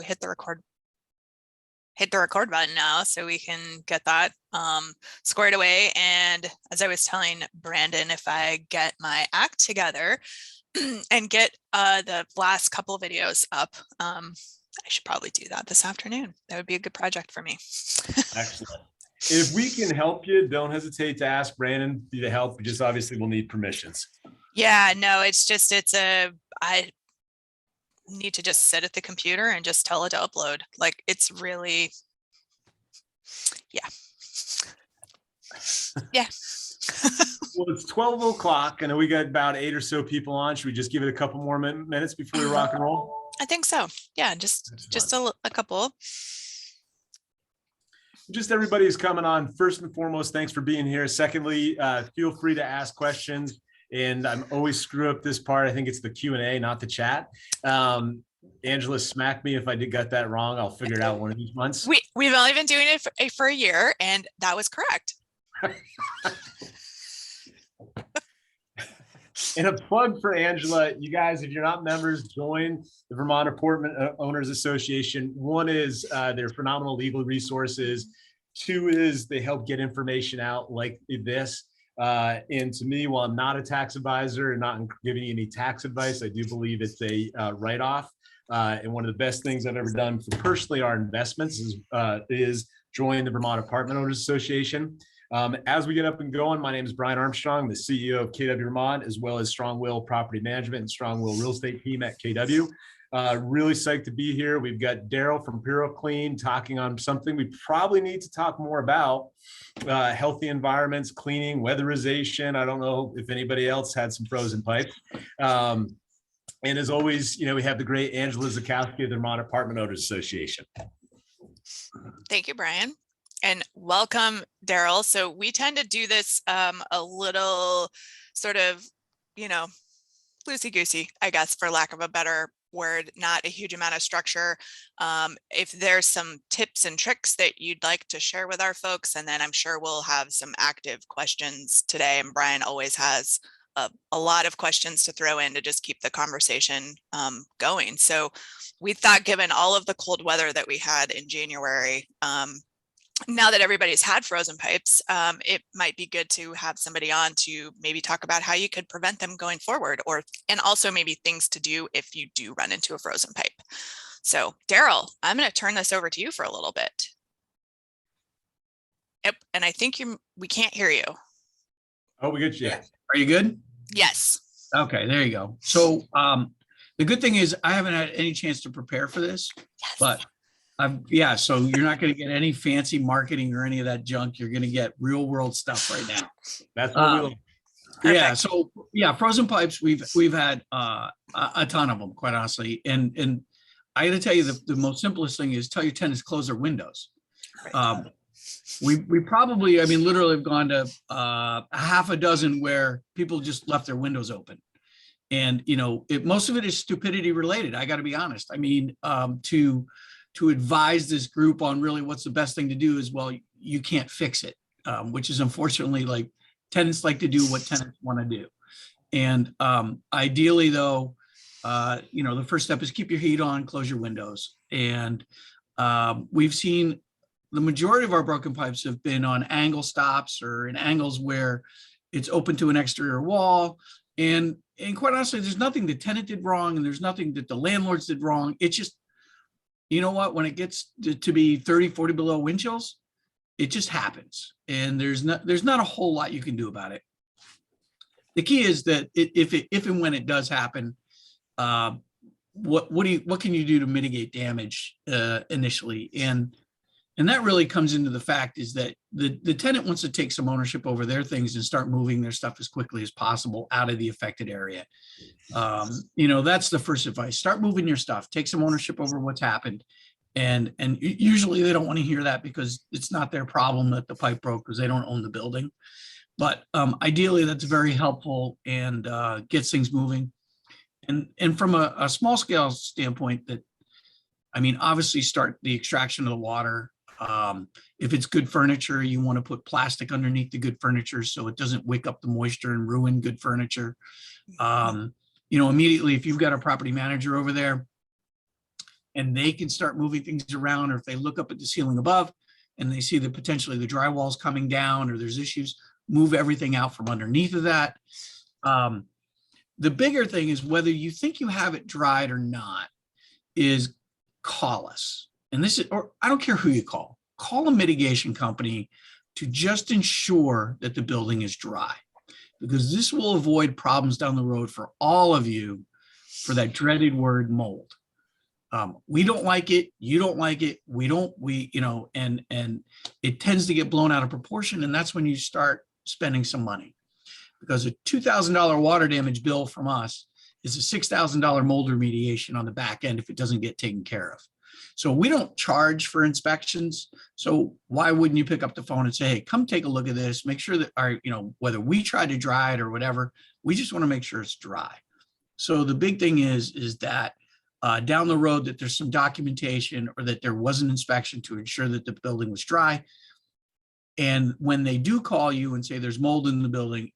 hit the record button now so we can get that squared away. And as I was telling Brandon, if I get my act together and get the last couple of videos up, I should probably do that this afternoon. That would be a good project for me. Excellent. If we can help you, don't hesitate to ask Brandon to help. We just obviously will need permissions. Yeah, no, I need to just sit at the computer and just tell it to upload. Like, it's really, yeah. Yeah. Well, it's 12 o'clock. I know we got about 8 or so people on. Should we just give it a couple more minutes before we rock and roll? I think so. Yeah, just a couple. Just everybody who's coming on. First and foremost, thanks for being here. Secondly, feel free to ask questions. And I'm always screw up this part. I think it's the Q&A, not the chat. Angela, smack me if I got that wrong. I'll figure it out one of these months. We've only been doing it for a year, and that was correct. And a plug for Angela, you guys, if you're not members, join the Vermont Apartment Owners Association. One is they're phenomenal legal resources. Two is they help get information out like this. And to me, while I'm not a tax advisor and not giving you any tax advice, I do believe it's a write-off. And one of the best things I've ever done for personally our investments is join the Vermont Apartment Owners Association. As we get up and going, my name is Brian Armstrong, the CEO of KW Vermont, as well as Strong Will Property Management and Strong Will Real Estate team at KW. Really psyched to be here. We've got Daryl from Puroclean talking on something we probably need to talk more about, healthy environments, cleaning, weatherization. I don't know if anybody else had some frozen pipes. And as always, we have the great Angela Zakowski of the Vermont Apartment Owners Association. Thank you, Brian. And welcome, Daryl. So we tend to do this a little sort of, loosey-goosey, I guess, for lack of a better word, not a huge amount of structure. If there's some tips and tricks that you'd like to share with our folks, and then I'm sure we'll have some active questions today. And Brian always has a lot of questions to throw in to just keep the conversation going. So we thought, given all of the cold weather that we had in January, now that everybody's had frozen pipes, it might be good to have somebody on to maybe talk about how you could prevent them going forward, and also maybe things to do if you do run into a frozen pipe. So Daryl, I'm going to turn this over to you for a little bit. Yep, and I think we can't hear you. Oh, we good? Yeah. Are you good? Yes. Okay, there you go. So the good thing is I haven't had any chance to prepare for this, but so you're not going to get any fancy marketing or any of that junk. You're going to get real world stuff right now. That's what yeah. So yeah, frozen pipes. We've had a ton of them, quite honestly. And I got to tell you, the most simplest thing is tell your tenants close their windows. We probably, literally have gone to a half a dozen where people just left their windows open. And, most of it is stupidity related. I got to be honest. To advise this group on really what's the best thing to do is, well, you can't fix it, which is unfortunately like tenants like to do what tenants want to do. And ideally though, the first step is keep your heat on, close your windows. And we've seen the majority of our broken pipes have been on angle stops or in angles where it's open to an exterior wall. And quite honestly, there's nothing the tenant did wrong and there's nothing that the landlords did wrong. It's just, you know what, when it gets to be 30, 40 below wind chills, it just happens. And there's not a whole lot you can do about it. The key is that if and when it does happen, what can you do to mitigate damage initially? And that really comes into the fact is that the tenant wants to take some ownership over their things and start moving their stuff as quickly as possible out of the affected area. That's the first advice. Start moving your stuff, take some ownership over what's happened. And usually they don't want to hear that because it's not their problem that the pipe broke because they don't own the building. But ideally that's very helpful and gets things moving. And from a small scale standpoint obviously start the extraction of the water. If it's good furniture, you want to put plastic underneath the good furniture so it doesn't wick up the moisture and ruin good furniture. Immediately, if you've got a property manager over there and they can start moving things around, or if they look up at the ceiling above and they see that potentially the drywall is coming down or there's issues, move everything out from underneath of that. The bigger thing is whether you think you have it dried or not, is call us. And this is, or I don't care who you call a mitigation company to just ensure that the building is dry, because this will avoid problems down the road for all of you for that dreaded word mold. We don't like it. You don't like it. And it tends to get blown out of proportion. And that's when you start spending some money, because a $2,000 water damage bill from us is a $6,000 mold remediation on the back end if it doesn't get taken care of. So we don't charge for inspections. So why wouldn't you pick up the phone and say, hey, come take a look at this, make sure that whether we try to dry it or whatever, we just want to make sure it's dry. So the big thing is that down the road that there's some documentation or that there was an inspection to ensure that the building was dry. And when they do call you and say there's mold in the building,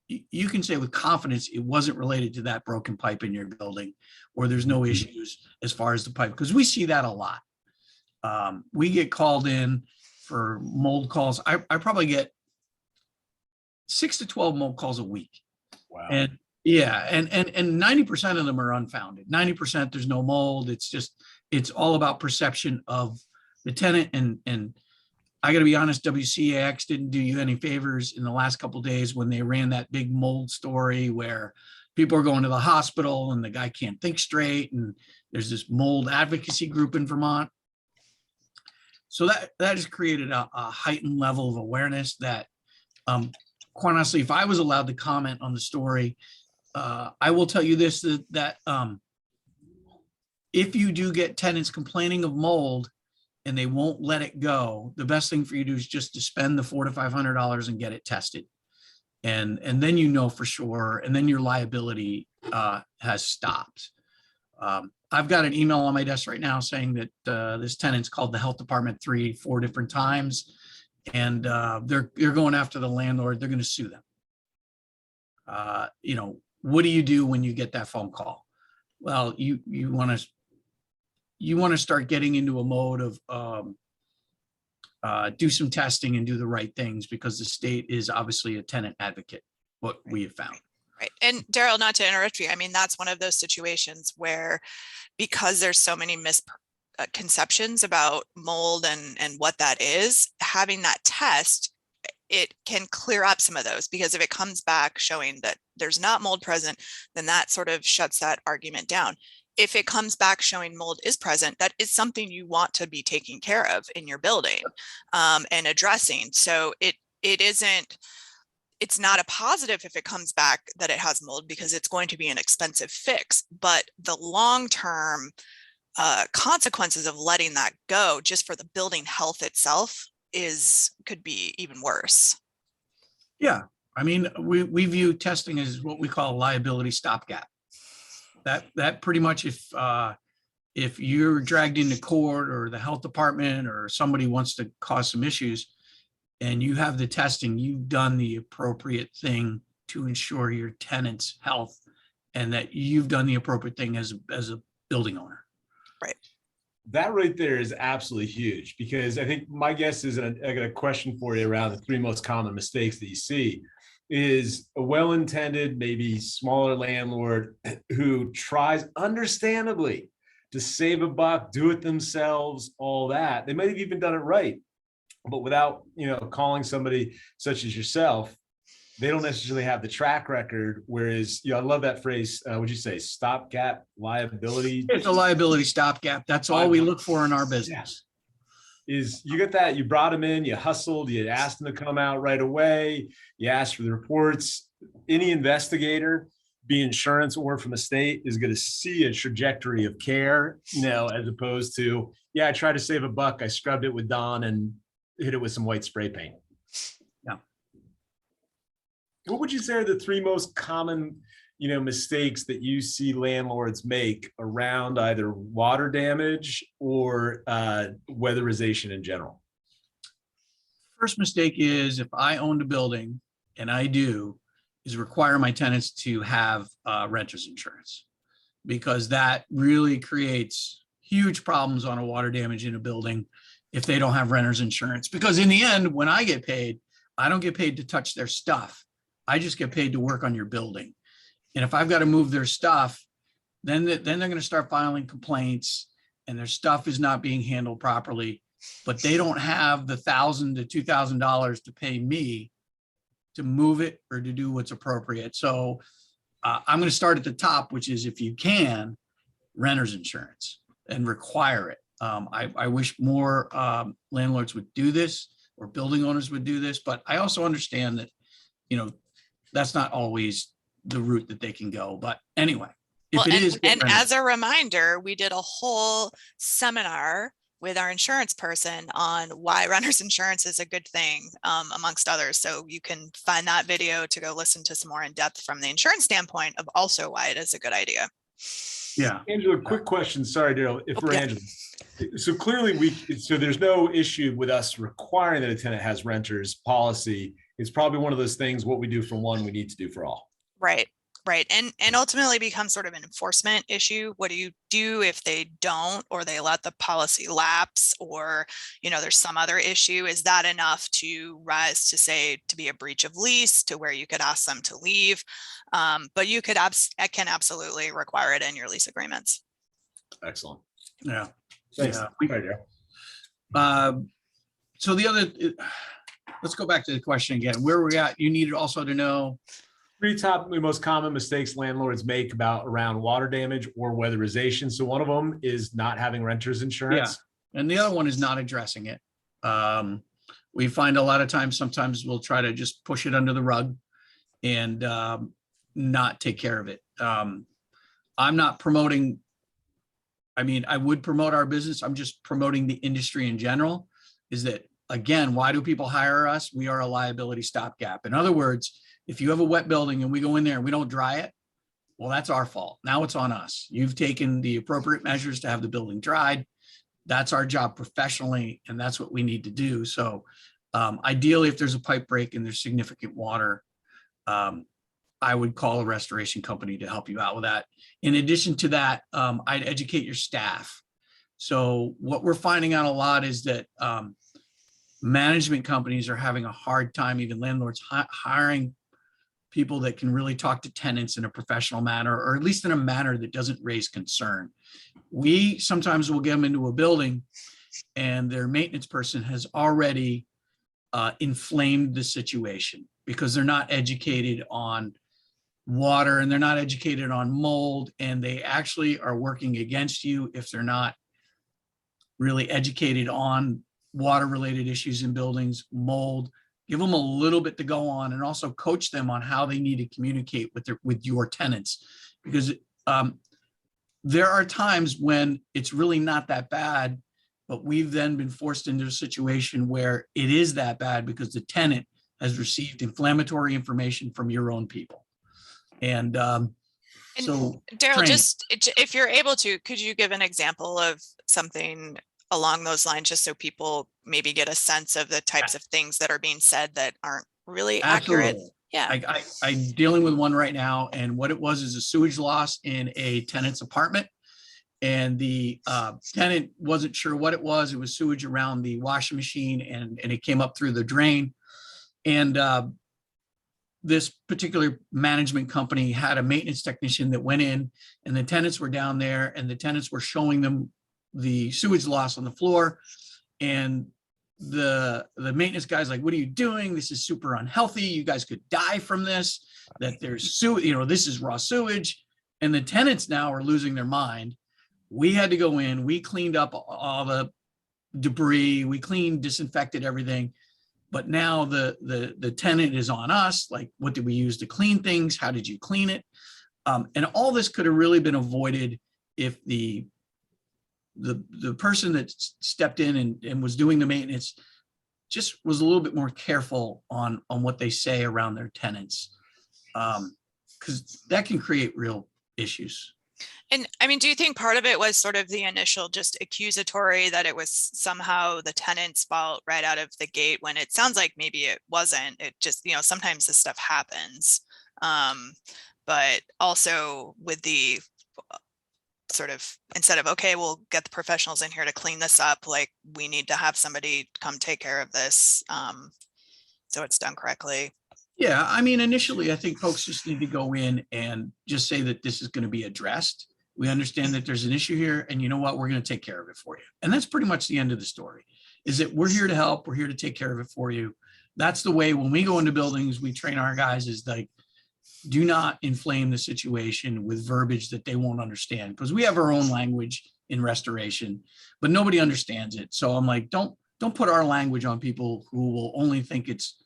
you can say with confidence it wasn't related to that broken pipe in your building, or there's no issues as far as the pipe, because we see that a lot. We get called in for mold calls. I probably get 6 to 12 mold calls a week. Wow. And yeah, and 90% of them are unfounded. 90% there's no mold. It's all about perception of the tenant. And I got to be honest, WCAX didn't do you any favors in the last couple of days when they ran that big mold story where people are going to the hospital and the guy can't think straight. And there's this mold advocacy group in Vermont. So that has created a heightened level of awareness that, quite honestly, if I was allowed to comment on the story, I will tell you this, that if you do get tenants complaining of mold and they won't let it go, the best thing for you to do is just to spend the $400 to $500 and get it tested. And then you know for sure, and then your liability has stopped. I've got an email on my desk right now saying that this tenant's called the health department 3-4 different times, and they're going after the landlord. They're going to sue them. What do you do when you get that phone call? Well, you want to start getting into a mode of do some testing and do the right things, because the state is obviously a tenant advocate, what we have found. Right. And Daryl, not to interrupt you, I mean, that's one of those situations where, because there's so many misconceptions about mold and what that is, having that test, it can clear up some of those, because if it comes back showing that there's not mold present, then that sort of shuts that argument down. If it comes back showing mold is present, that is something you want to be taking care of in your building and addressing. So it's not a positive if it comes back that it has mold, because it's going to be an expensive fix, but the long-term consequences of letting that go just for the building health itself could be even worse. Yeah. I mean, we view testing as what we call a liability stopgap. That pretty much, if you're dragged into court or the health department or somebody wants to cause some issues and you have the testing, you've done the appropriate thing to ensure your tenant's health, and that you've done the appropriate thing as a building owner. Right. That right there is absolutely huge, because I think my guess is, and I got a question for you around the 3 most common mistakes that you see, is a well-intended, maybe smaller landlord who tries understandably to save a buck, do it themselves, all that. They might have even done it right, but without, calling somebody such as yourself, they don't necessarily have the track record. Whereas, I love that phrase. Would you say stopgap liability? It's a liability stopgap. That's all we look for in our business. Is you get that, you brought them in, you hustled, you asked them to come out right away, you asked for the reports. Any investigator, be insurance or from the state, is going to see a trajectory of care, as opposed to, I tried to save a buck, I scrubbed it with Dawn and hit it with some white spray paint. Yeah. What would you say are the 3 most common mistakes that you see landlords make around either water damage or weatherization in general? First mistake is, if I owned a building, and I do, is require my tenants to have renter's insurance, because that really creates huge problems on a water damage in a building if they don't have renter's insurance. Because in the end, when I get paid, I don't get paid to touch their stuff. I just get paid to work on your building. And if I've got to move their stuff, then they're going to start filing complaints and their stuff is not being handled properly, but they don't have the $1,000 to $2,000 to pay me to move it or to do what's appropriate. So I'm going to start at the top, which is, if you can, renter's insurance and require it. I wish more landlords would do this, or building owners would do this, but I also understand that, that's not always the route that they can go. But anyway, if it is, and as a reminder, we did a whole seminar with our insurance person on why renter's insurance is a good thing, amongst others. So you can find that video to go listen to some more in depth from the insurance standpoint of also why it is a good idea. Yeah. Angela, quick question. Sorry, Daryl, if we're Angela. So clearly so there's no issue with us requiring that a tenant has renter's policy. It's probably one of those things, what we do for one, we need to do for all. Right. And ultimately becomes sort of an enforcement issue. What do you do if they don't, or they let the policy lapse, or, there's some other issue? Is that enough to rise to say to be a breach of lease, to where you could ask them to leave? But you can absolutely require it in your lease agreements. Excellent. Yeah. Thanks. So let's go back to the question again. Where we're at, you needed also to know 3 top most common mistakes landlords make around water damage or weatherization. So one of them is not having renter's insurance. Yeah. And the other one is not addressing it. We find a lot of times, sometimes we'll try to just push it under the rug and not take care of it. I'm not promoting, I would promote our business. I'm just promoting the industry in general. Is that, again, why do people hire us? We are a liability stopgap. In other words, if you have a wet building and we go in there and we don't dry it, well, that's our fault. Now it's on us. You've taken the appropriate measures to have the building dried. That's our job professionally, and that's what we need to do. So ideally, if there's a pipe break and there's significant water, I would call a restoration company to help you out with that. In addition to that, I'd educate your staff. So what we're finding out a lot is that management companies are having a hard time, even landlords, hiring people that can really talk to tenants in a professional manner, or at least in a manner that doesn't raise concern. We sometimes will get them into a building and their maintenance person has already inflamed the situation because they're not educated on water and they're not educated on mold, and they actually are working against you if they're not really educated on water related issues in buildings, mold. Give them a little bit to go on, and also coach them on how they need to communicate with your tenants, because there are times when it's really not that bad, but we've then been forced into a situation where it is that bad because the tenant has received inflammatory information from your own people. And so Daryl, just if you're able to, could you give an example of something along those lines, just so people maybe get a sense of the types of things that are being said that aren't really accurate? Yeah. I'm dealing with one right now, and what it was is a sewage loss in a tenant's apartment, and the tenant wasn't sure what it was. It was sewage around the washing machine, and it came up through the drain. And this particular management company had a maintenance technician that went in, and the tenants were down there, and the tenants were showing them the sewage loss on the floor. And the maintenance guy's like, "What are you doing? This is super unhealthy. You guys could die from this, that there's this is raw sewage." And the tenants now are losing their mind. We had to go in, we cleaned up all the debris, we disinfected everything. But now the tenant is on us. Like, what did we use to clean things? How did you clean it? And all this could have really been avoided if the person that stepped in and was doing the maintenance just was a little bit more careful on what they say around their tenants, because that can create real issues. And do you think part of it was sort of the initial just accusatory, that it was somehow the tenant's fault right out of the gate, when it sounds like maybe it wasn't? It just, sometimes this stuff happens. But also with the sort of, instead of, okay, we'll get the professionals in here to clean this up, like we need to have somebody come take care of this. So it's done correctly. Yeah, I mean, initially, I think folks just need to go in and just say that this is going to be addressed. We understand that there's an issue here, and you know what? We're going to take care of it for you. And that's pretty much the end of the story, is that we're here to help. We're here to take care of it for you. That's the way when we go into buildings, we train our guys is like, do not inflame the situation with verbiage that they won't understand, because we have our own language in restoration, but nobody understands it. So I'm like, don't put our language on people who will only think it's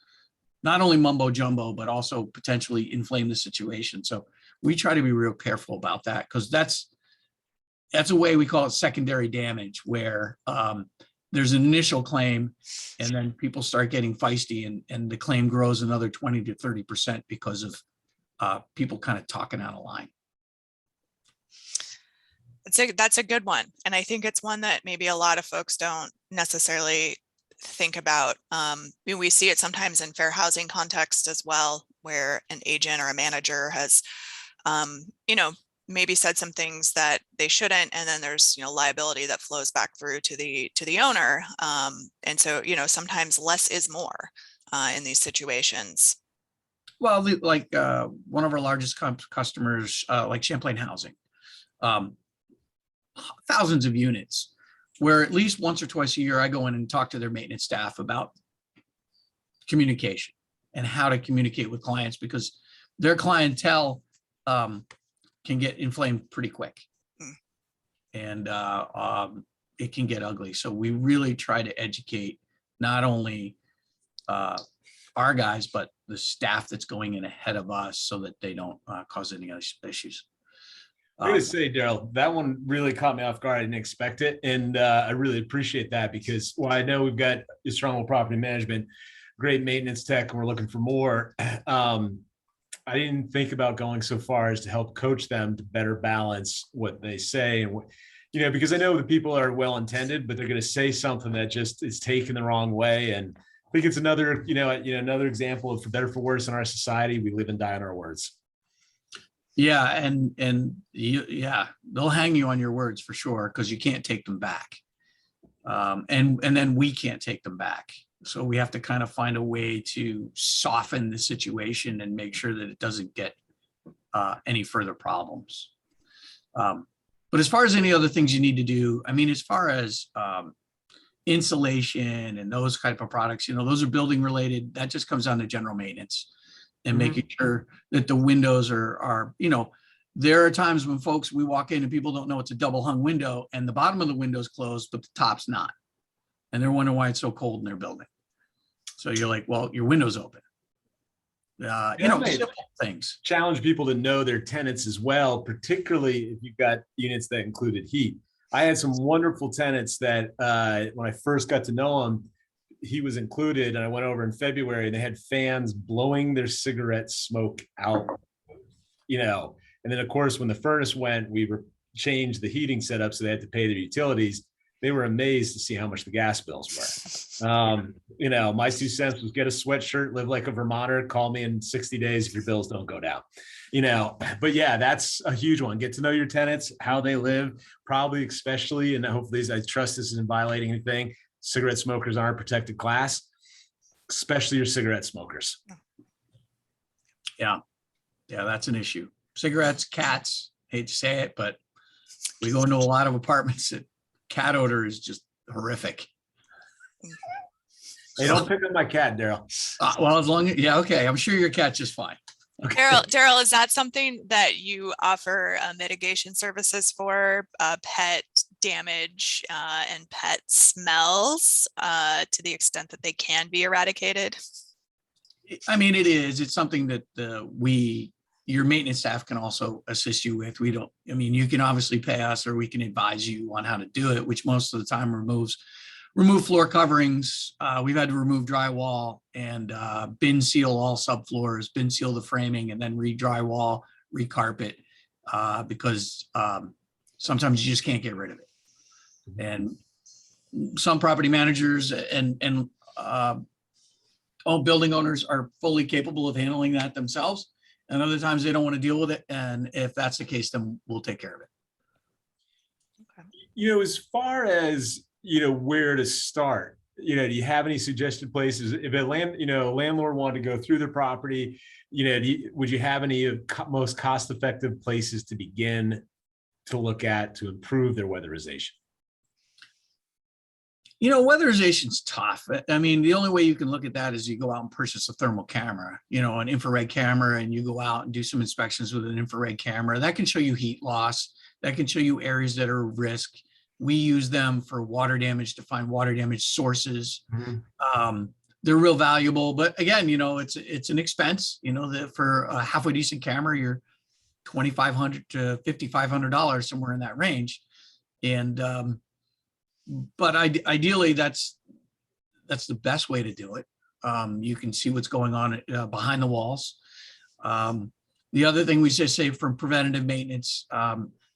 not only mumbo jumbo, but also potentially inflame the situation. So we try to be real careful about that, because that's a way, we call it secondary damage, where there's an initial claim and then people start getting feisty, and the claim grows another 20 to 30% because of people kind of talking out of line. That's a good one. And I think it's one that maybe a lot of folks don't necessarily think about. We see it sometimes in fair housing context as well, where an agent or a manager has, maybe said some things that they shouldn't, and then there's, liability that flows back through to the owner. And so, sometimes less is more in these situations. Well, like one of our largest customers, like Champlain Housing, thousands of units, where at least once or twice a year, I go in and talk to their maintenance staff about communication and how to communicate with clients, because their clientele can get inflamed pretty quick, and it can get ugly. So we really try to educate not only our guys, but the staff that's going in ahead of us, so that they don't cause any issues. I gotta say, Daryl, that one really caught me off guard. I didn't expect it. And I really appreciate that, because while I know we've got strong property management, great maintenance tech, and we're looking for more, I didn't think about going so far as to help coach them to better balance what they say. And, because I know the people are well-intended, but they're going to say something that just is taken the wrong way. And I think it's another, another example of, for better or for worse, in our society, we live and die on our words. Yeah. And they'll hang you on your words for sure, because you can't take them back. And then we can't take them back. So we have to kind of find a way to soften the situation and make sure that it doesn't get any further problems. But as far as any other things you need to do, I mean, as far as insulation and those type of products, those are building related. That just comes down to general maintenance and making sure that the windows are, there are times when we walk in and people don't know it's a double hung window, and the bottom of the window is closed, but the top's not. And they're wondering why it's so cold in their building. So you're like, well, your window's open. Simple things. Challenge people to know their tenants as well, particularly if you've got units that included heat. I had some wonderful tenants that when I first got to know him, he was included, and I went over in February, and they had fans blowing their cigarette smoke out, and then of course, when the furnace went, we changed the heating setup, so they had to pay their utilities. They were amazed to see how much the gas bills were. My 2 cents was get a sweatshirt, live like a Vermonter, call me in 60 days if your bills don't go down. But yeah, that's a huge one. Get to know your tenants, how they live, probably especially, and hopefully, I trust this isn't violating anything, cigarette smokers aren't a protected class, especially your cigarette smokers. Yeah, that's an issue. Cigarettes, cats, hate to say it, but we go into a lot of apartments that cat odor is just horrific. Hey, don't pick up my cat, Daryl. Well, as long as, okay. I'm sure your cat's just fine. Okay. Daryl, is that something that you offer mitigation services for, pet damage and pet smells to the extent that they can be eradicated? I mean, it is. It's something that your maintenance staff can also assist you with. You can obviously pay us, or we can advise you on how to do it, which most of the time remove floor coverings. We've had to remove drywall and bin seal all subfloors, bin seal the framing, and then re-drywall, re-carpet, because sometimes you just can't get rid of it. And some property managers and all building owners are fully capable of handling that themselves. And other times they don't want to deal with it. And if that's the case, then we'll take care of it. As far as, where to start, do you have any suggested places? If a landlord wanted to go through the property, would you have any of most cost-effective places to begin to look at to improve their weatherization? Weatherization's tough. I mean, the only way you can look at that is you go out and purchase a thermal camera, an infrared camera, and you go out and do some inspections with an infrared camera. That can show you heat loss. That can show you areas that are at risk. We use them for water damage to find water damage sources. Mm-hmm. They're real valuable, but again, it's an expense. For a halfway decent camera, you're $2,500 to $5,500, somewhere in that range. And but ideally, that's the best way to do it. You can see what's going on behind the walls. The other thing we just say from preventative maintenance,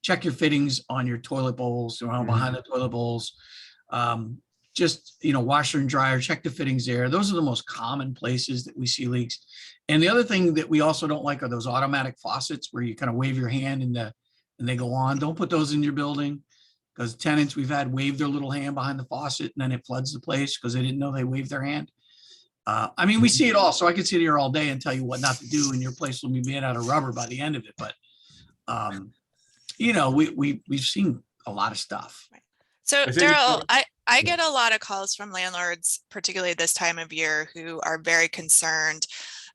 check your fittings on your toilet bowls, behind the toilet bowls. Just, washer and dryer, check the fittings there. Those are the most common places that we see leaks. And the other thing that we also don't like are those automatic faucets where you kind of wave your hand and they go on. Don't put those in your building, because tenants we've had wave their little hand behind the faucet and then it floods the place because they didn't know they waved their hand. We see it all. So I could sit here all day and tell you what not to do, and your place will be made out of rubber by the end of it. But, we've seen a lot of stuff. So Daryl, I get a lot of calls from landlords, particularly this time of year, who are very concerned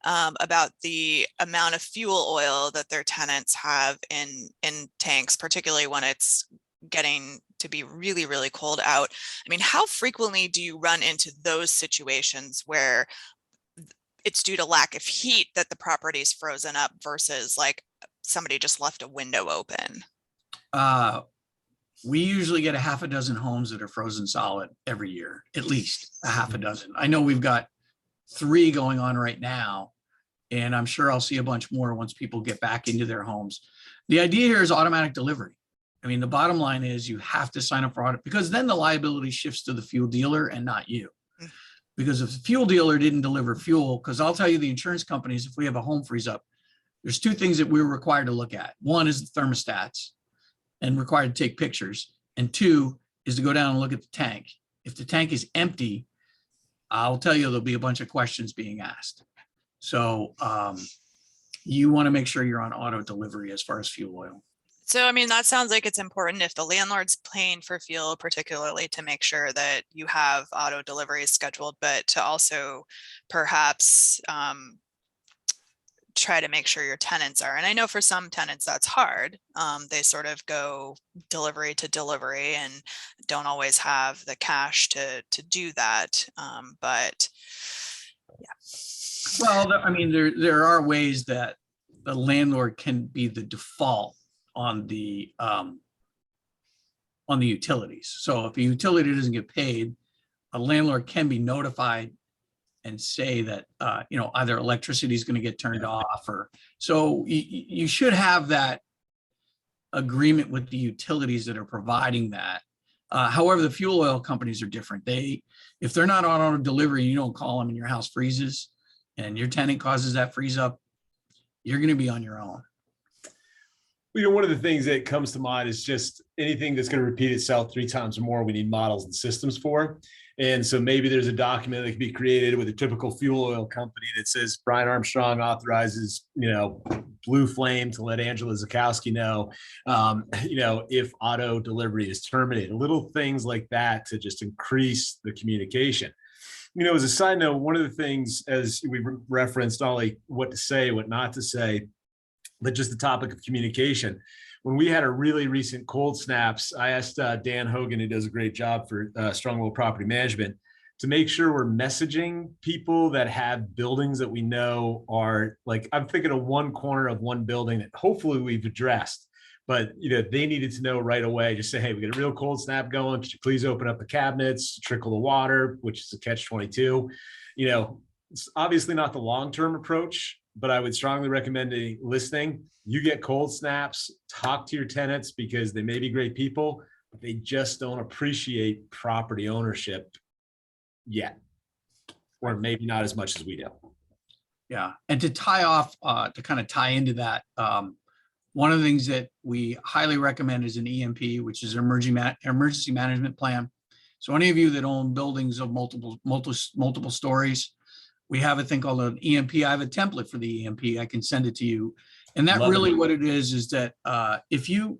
about the amount of fuel oil that their tenants have in tanks, particularly when it's getting to be really, really cold out. I mean, how frequently do you run into those situations where it's due to lack of heat that the property's frozen up versus like somebody just left a window open? We usually get a half a dozen homes that are frozen solid every year, at least a half a dozen. I know we've got 3 going on right now, and I'm sure I'll see a bunch more once people get back into their homes. The idea here is automatic delivery. I mean, the bottom line is you have to sign up for audit, because then the liability shifts to the fuel dealer and not you. Because if the fuel dealer didn't deliver fuel, because I'll tell you, the insurance companies, if we have a home freeze up, there's 2 things that we're required to look at. One is the thermostats and required to take pictures. And 2 is to go down and look at the tank. If the tank is empty, I'll tell you, there'll be a bunch of questions being asked. So you want to make sure you're on auto delivery as far as fuel oil. So, I mean, that sounds like it's important if the landlord's paying for fuel, particularly to make sure that you have auto deliveries scheduled, but to also perhaps try to make sure your tenants are. And I know for some tenants that's hard. They sort of go delivery to delivery and don't always have the cash to do that. But yeah. Well, I mean, there are ways that the landlord can be the default on the utilities. So if a utility doesn't get paid, a landlord can be notified and say that either electricity is going to get turned off, or so you should have that agreement with the utilities that are providing that. However, the fuel oil companies are different. If they're not on auto delivery, you don't call them and your house freezes and your tenant causes that freeze up, you're going to be on your own. One of the things that comes to mind is just anything that's going to repeat itself 3 times or more, we need models and systems for. And so maybe there's a document that can be created with a typical fuel oil company that says Brian Armstrong authorizes, Blue Flame to let Angela Zakowski know, if auto delivery is terminated. Little things like that to just increase the communication. As a side note, one of the things, as we referenced, not only what to say, what not to say, but just the topic of communication. When we had a really recent cold snaps, I asked Dan Hogan, who does a great job for Strongwell Property Management, to make sure we're messaging people that have buildings that we know are like, I'm thinking of one corner of one building that hopefully we've addressed, but they needed to know right away. Just say, hey, we got a real cold snap going. Could you please open up the cabinets, trickle the water, which is a catch-22. It's obviously not the long-term approach, but I would strongly recommend listening. You get cold snaps, talk to your tenants, because they may be great people, but they just don't appreciate property ownership yet, or maybe not as much as we do. Yeah. And to tie off, to kind of tie into that, One of the things that we highly recommend is an EMP, which is an emergency management plan. So any of you that own buildings of multiple stories, we have a thing called an EMP. I have a template for the EMP. I can send it to you. And that really what it is that if you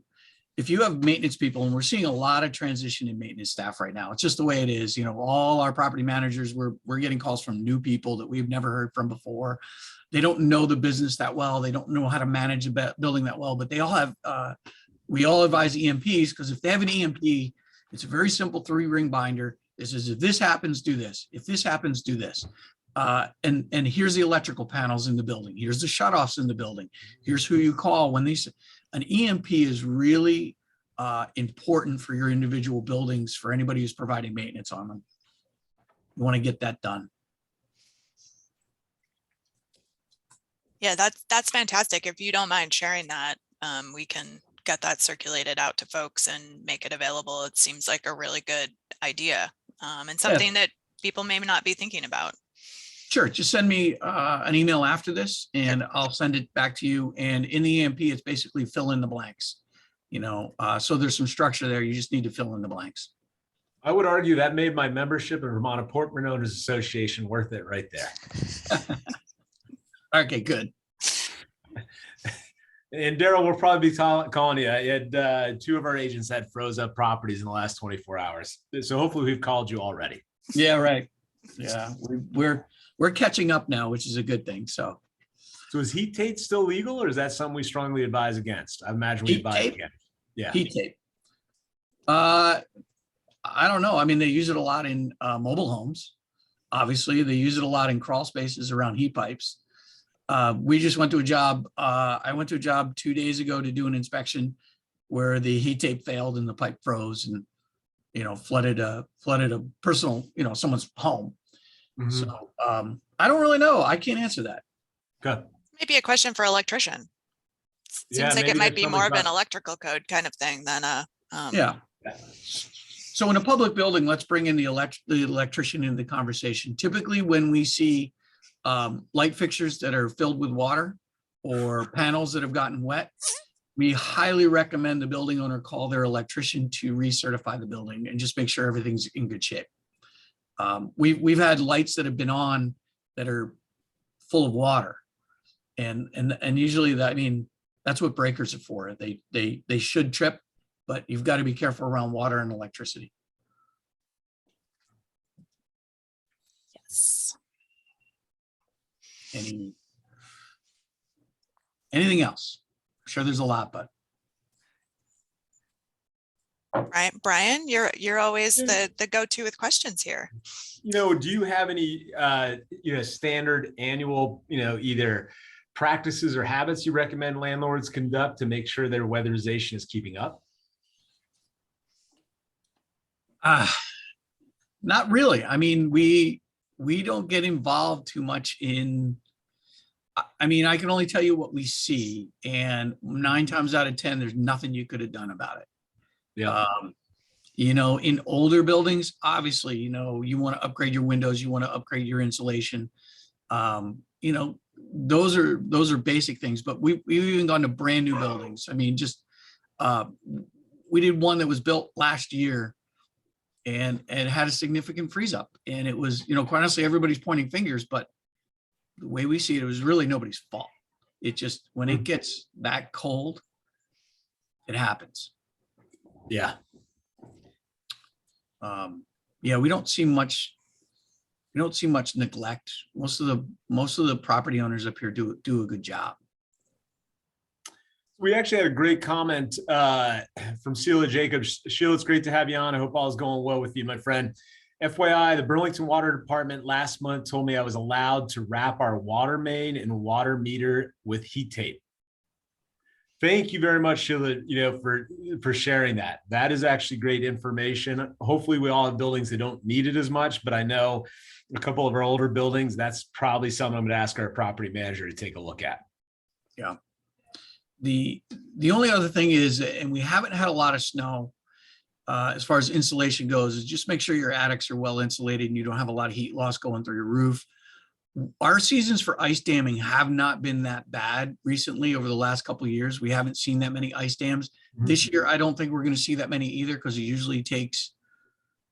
have maintenance people, and we're seeing a lot of transition in maintenance staff right now, it's just the way it is. You know, all our property managers, we're getting calls from new people that we've never heard from before. They don't know the business that well. They don't know how to manage a building that well, but they all have, we all advise EMPs, because if they have an EMP, it's a very simple 3-ring binder. This is, if this happens, do this. If this happens, do this. And here's the electrical panels in the building. Here's the shutoffs in the building. Here's who you call when these, an EMP is really important for your individual buildings, for anybody who's providing maintenance on them. You want to get that done. Yeah, that's fantastic. If you don't mind sharing that, we can get that circulated out to folks and make it available. It seems like a really good idea, and something that people may not be thinking about. Sure. Just send me an email after this and I'll send it back to you. And in the EMP, it's basically fill in the blanks, you know, so there's some structure there. You just need to fill in the blanks. I would argue that made my membership in Vermont Apartment Owners Association worth it right there. Okay, good. And Daryl, we'll probably be calling you. I had 2 of our agents had froze up properties in the last 24 hours. So hopefully we've called you already. Yeah, right. Yeah, we're catching up now, which is a good thing. So is heat tape still legal, or is that something we strongly advise against? I imagine we advise against. Yeah. Heat tape. I don't know. I mean, they use it a lot in mobile homes. Obviously, they use it a lot in crawl spaces around heat pipes. We just went to a job. I went to a job 2 days ago to do an inspection where the heat tape failed and the pipe froze and, you know, flooded a personal, you know, someone's home. Mm-hmm. So I don't really know. I can't answer that. Good. Maybe a question for electrician. Seems like it might be more of an electrical code kind of thing than a. Yeah. So in a public building, let's bring in the electrician into the conversation. Typically, when we see light fixtures that are filled with water or panels that have gotten wet, we highly recommend the building owner call their electrician to recertify the building and just make sure everything's in good shape. We've had lights that have been on that are full of water, and usually that, I mean, that's what breakers are for. They should trip, but you've got to be careful around water and electricity. Yes. Anything else? I'm sure there's a lot, but. Brian, you're always the go-to with questions here. You know, do you have any standard annual, either practices or habits you recommend landlords conduct to make sure their weatherization is keeping up? Not really. I mean, we don't get involved too much in, I mean, I can only tell you what we see, and 9 times out of 10, there's nothing you could have done about it. Yeah. In older buildings, obviously, you want to upgrade your windows, you want to upgrade your insulation. Those are basic things, but we've even gone to brand new buildings. I mean, just we did one that was built last year and it had a significant freeze up, and it was, quite honestly, everybody's pointing fingers, but the way we see it, it was really nobody's fault. It just, when it gets that cold, it happens. Yeah. We don't see much neglect. Most of the property owners up here do a good job. We actually had a great comment from Sheila Jacobs. Sheila, it's great to have you on. I hope all is going well with you, my friend. FYI, the Burlington Water Department last month told me I was allowed to wrap our water main and water meter with heat tape. Thank you very much, Sheila, for sharing that. That is actually great information. Hopefully we all have buildings that don't need it as much, but I know a couple of our older buildings, that's probably something I'm going to ask our property manager to take a look at. Yeah. The only other thing is, and we haven't had a lot of snow as far as insulation goes, is just make sure your attics are well insulated and you don't have a lot of heat loss going through your roof. Our seasons for ice damming have not been that bad recently over the last couple of years. We haven't seen that many ice dams. This year, I don't think we're going to see that many either, because it usually takes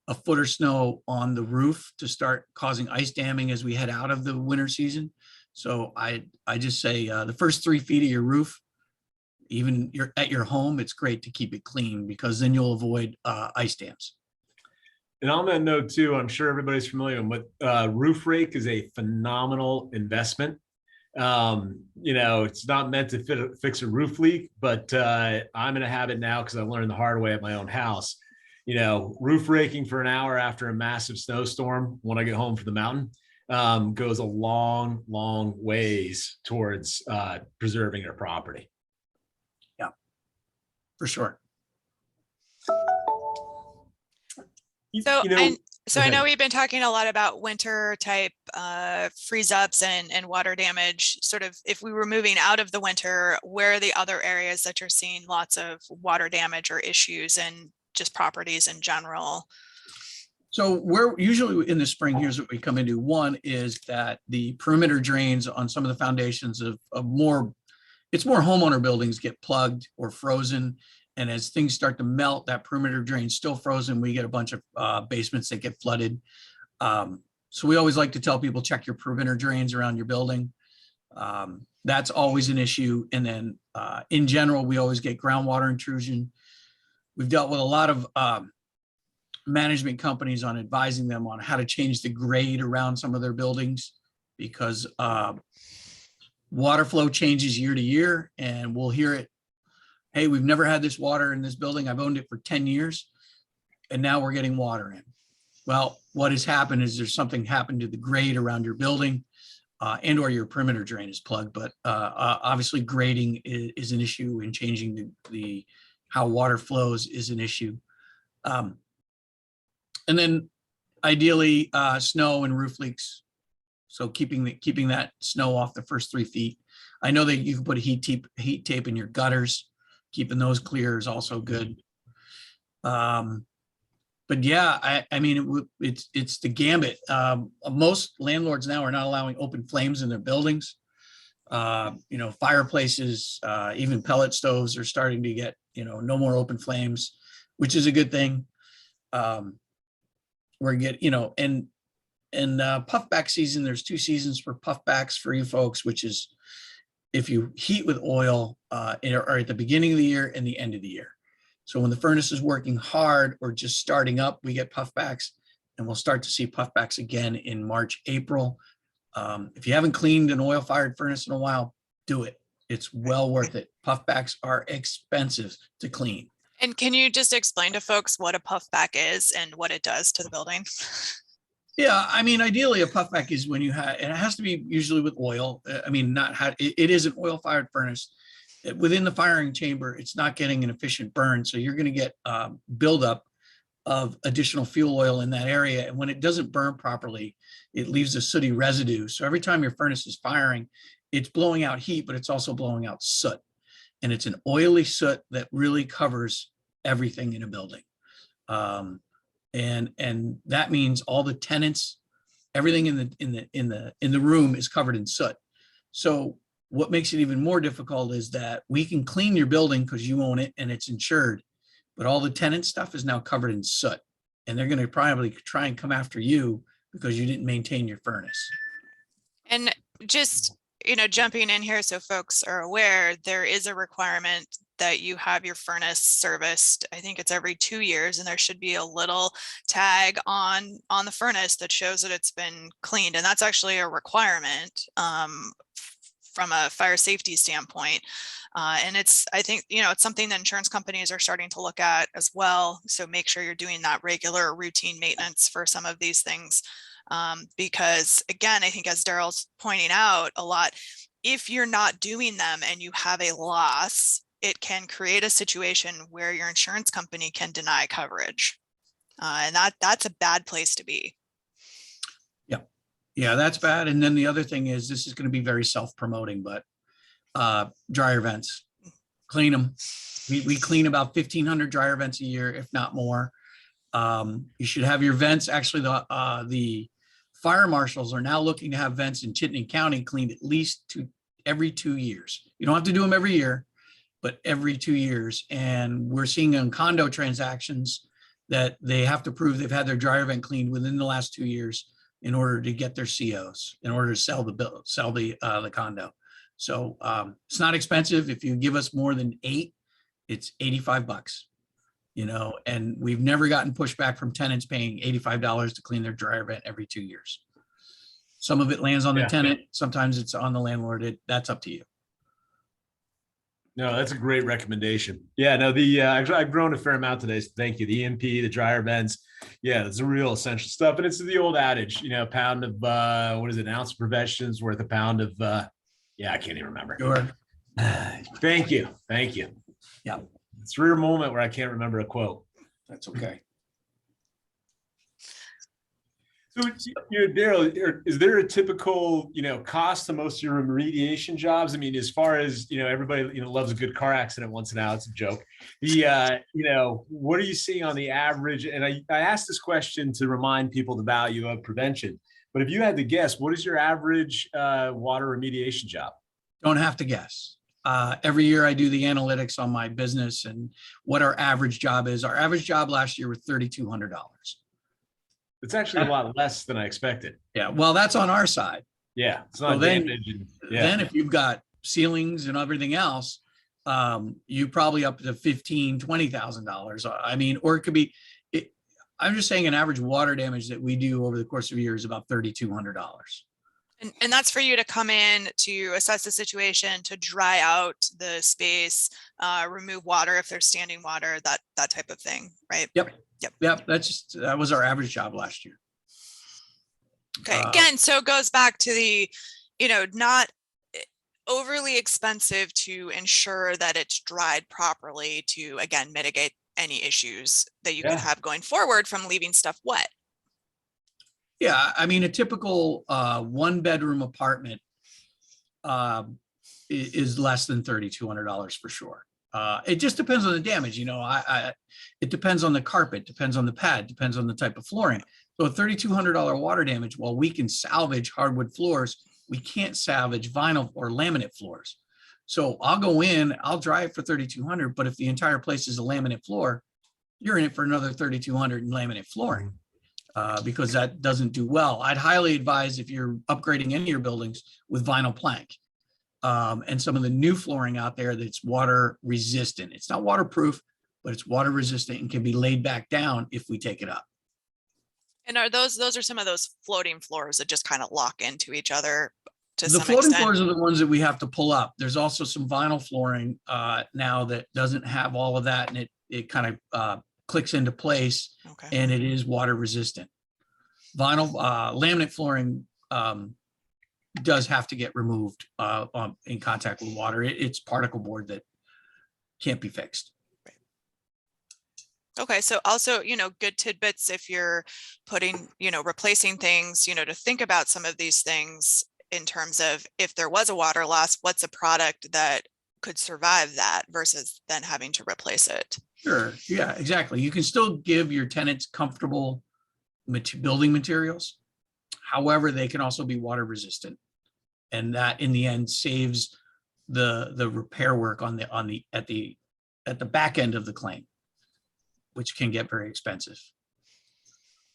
a foot of snow on the roof to start causing ice damming as we head out of the winter season. So I just say the first 3 feet of your roof, even you're at your home, it's great to keep it clean, because then you'll avoid ice dams. And on that note too, I'm sure everybody's familiar with roof rake is a phenomenal investment. It's not meant to fix a roof leak, but I'm in a habit now, because I learned the hard way at my own house. Roof raking for an hour after a massive snowstorm when I get home from the mountain goes a long, long ways towards preserving your property. Yeah, for sure. So I know we've been talking a lot about winter type freeze ups and water damage. Sort of, if we were moving out of the winter, where are the other areas that you're seeing lots of water damage or issues and just properties in general? So we're usually in the spring, here's what we come into. One is that the perimeter drains on some of the foundations of more homeowner buildings get plugged or frozen. And as things start to melt, that perimeter drain's still frozen. We get a bunch of basements that get flooded. So we always like to tell people, check your perimeter drains around your building. That's always an issue. And then in general, we always get groundwater intrusion. We've dealt with a lot of management companies on advising them on how to change the grade around some of their buildings, because water flow changes year to year, and we'll hear it. Hey, we've never had this water in this building. I've owned it for 10 years, and now we're getting water in. Well, what has happened is there's something happened to the grade around your building, and or your perimeter drain is plugged. But obviously grading is an issue, and changing the how water flows is an issue. And then ideally snow and roof leaks. So keeping that snow off the first 3 feet. I know that you can put a heat tape in your gutters. Keeping those clear is also good. But yeah, I mean, it's the gambit. Most landlords now are not allowing open flames in their buildings. Fireplaces, even pellet stoves are starting to get, no more open flames, which is a good thing. Puffback season, there's 2 seasons for puffbacks for you folks, which is if you heat with oil or at the beginning of the year and the end of the year. So when the furnace is working hard or just starting up, we get puffbacks, and we'll start to see puffbacks again in March, April. If you haven't cleaned an oil-fired furnace in a while, do it. It's well worth it. Puffbacks are expensive to clean. And can you just explain to folks what a puffback is and what it does to the building? Yeah, I mean, ideally a puffback is when you have, and it has to be usually with oil. It is an oil-fired furnace. Within the firing chamber, it's not getting an efficient burn. So you're going to get buildup of additional fuel oil in that area. And when it doesn't burn properly, it leaves a sooty residue. So every time your furnace is firing, it's blowing out heat, but it's also blowing out soot. And it's an oily soot that really covers everything in a building. And that means all the tenants, everything in the room is covered in soot. So what makes it even more difficult is that we can clean your building because you own it and it's insured, but all the tenant stuff is now covered in soot, and they're going to probably try and come after you because you didn't maintain your furnace. And just, jumping in here so folks are aware, there is a requirement that you have your furnace serviced. I think it's every 2 years, and there should be a little tag on the furnace that shows that it's been cleaned. And that's actually a requirement from a fire safety standpoint. And I think, it's something that insurance companies are starting to look at as well. So make sure you're doing that regular routine maintenance for some of these things. Because again, I think as Daryl's pointing out a lot, if you're not doing them and you have a loss, it can create a situation where your insurance company can deny coverage. And that's a bad place to be. Yeah, that's bad. And then the other thing is, this is going to be very self-promoting, but dryer vents, clean them. We clean about 1,500 dryer vents a year, if not more. You should have your vents. Actually, the Fire marshals are now looking to have vents in Chittenden County cleaned at least every 2 years. You don't have to do them every year, but every 2 years. And we're seeing on condo transactions that they have to prove they've had their dryer vent cleaned within the last 2 years in order to get their COs, in order to sell the condo. So it's not expensive. If you give us more than 8, it's $85, and we've never gotten pushback from tenants paying $85 to clean their dryer vent every 2 years. Some of it lands on the tenant. Sometimes it's on the landlord. That's up to you. No, that's a great recommendation. Yeah, no, I've grown a fair amount today. So thank you. The EMP, the dryer vents. Yeah, it's the real essential stuff. And it's the old adage, a pound of, what is it? An ounce of prevention is worth a pound of, I can't even remember. Sure. Thank you. Thank you. Yeah. It's a rare moment where I can't remember a quote. That's okay. So, Daryl, is there a typical, cost to most of your remediation jobs? I mean, as far as, everybody, loves a good car accident once in a while. It's a joke. What are you seeing on the average? And I asked this question to remind people the value of prevention. But if you had to guess, what is your average water remediation job? Don't have to guess. Every year I do the analytics on my business and what our average job is. Our average job last year was $3,200. It's actually a lot less than I expected. Yeah, well, that's on our side. Yeah, it's not damage. Then if you've got ceilings and everything else, you probably up to $15,000, $20,000. I mean, or it could be. I'm just saying an average water damage that we do over the course of a year is about $3,200. And that's for you to come in to assess the situation, to dry out the space, remove water if there's standing water, that type of thing, right? Yep. That was our average job last year. Okay. Again, so it goes back to the, not overly expensive to ensure that it's dried properly to, again, mitigate any issues that you could have going forward from leaving stuff wet. Yeah, I mean, a typical 1-bedroom apartment is less than $3,200 for sure. It just depends on the damage. It depends on the carpet, depends on the pad, depends on the type of flooring. So a $3,200 water damage, while we can salvage hardwood floors, we can't salvage vinyl or laminate floors. So I'll go in, I'll dry it for $3,200, but if the entire place is a laminate floor, you're in it for another $3,200 in laminate flooring. Because that doesn't do well. I'd highly advise if you're upgrading any of your buildings with vinyl plank and some of the new flooring out there that's water resistant. It's not waterproof, but it's water resistant and can be laid back down if we take it up. And are those are some of those floating floors that just kind of lock into each other to some extent? The floating floors are the ones that we have to pull up. There's also some vinyl flooring now that doesn't have all of that, and it kind of clicks into place, and it is water resistant. Vinyl laminate flooring does have to get removed in contact with water. It's particle board that can't be fixed. Okay, so also, good tidbits if you're putting, replacing things, to think about some of these things in terms of if there was a water loss, what's a product that could survive that versus then having to replace it. Sure. Yeah, exactly. You can still give your tenants comfortable building materials. However, they can also be water resistant. And that in the end saves the repair work at the back end of the claim, which can get very expensive.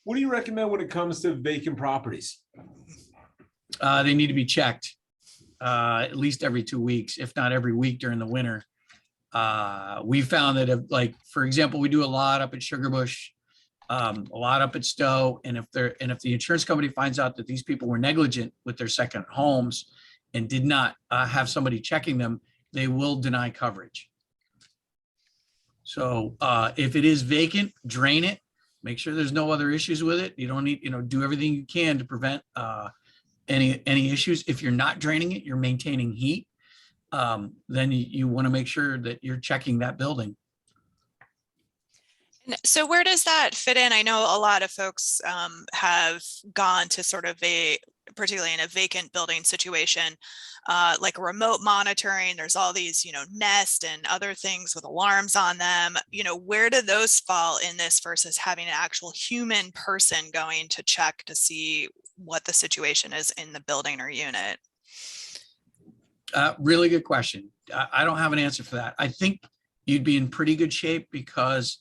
What do you recommend when it comes to vacant properties? They need to be checked at least every 2 weeks, if not every week during the winter. We found that if, for example, we do a lot up at Sugarbush, a lot up at Stowe, and if the insurance company finds out that these people were negligent with their second homes and did not have somebody checking them, they will deny coverage. So if it is vacant, drain it, make sure there's no other issues with it. You don't need, do everything you can to prevent any issues. If you're not draining it, you're maintaining heat. Then you want to make sure that you're checking that building. So where does that fit in? I know a lot of folks have gone to sort of particularly in a vacant building situation, like remote monitoring. There's all these, Nest and other things with alarms on them. Where do those fall in this versus having an actual human person going to check to see what the situation is in the building or unit. Really good question. I don't have an answer for that. I think you'd be in pretty good shape because